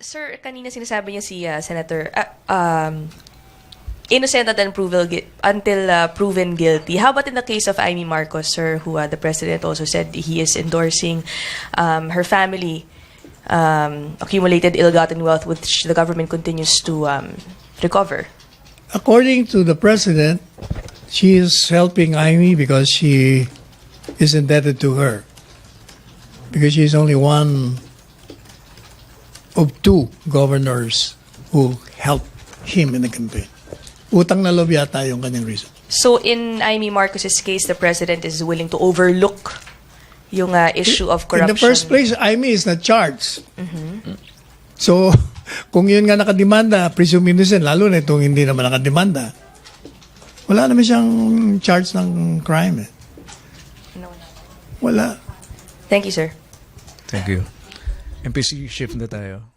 Sir, kanina sinasabi niya si Senator, innocent until proven guilty. How about in the case of Amy Marcos, sir, who the president also said he is endorsing her family accumulated ill-gotten wealth, which the government continues to recover? According to the president, she is helping Amy because she is indebted to her. Because she is only one of two governors who helped him in the campaign. Utang na loob yata yung kanyang reason. So in Amy Marcos's case, the president is willing to overlook yung issue of corruption. In the first place, Amy is not charged. So, kung yun nga nakademanda, presume innocent, lalo na itong hindi naman nakademanda, wala naman siyang charge ng crime. Wala. Thank you, sir. Thank you. MPC, shift na tayo.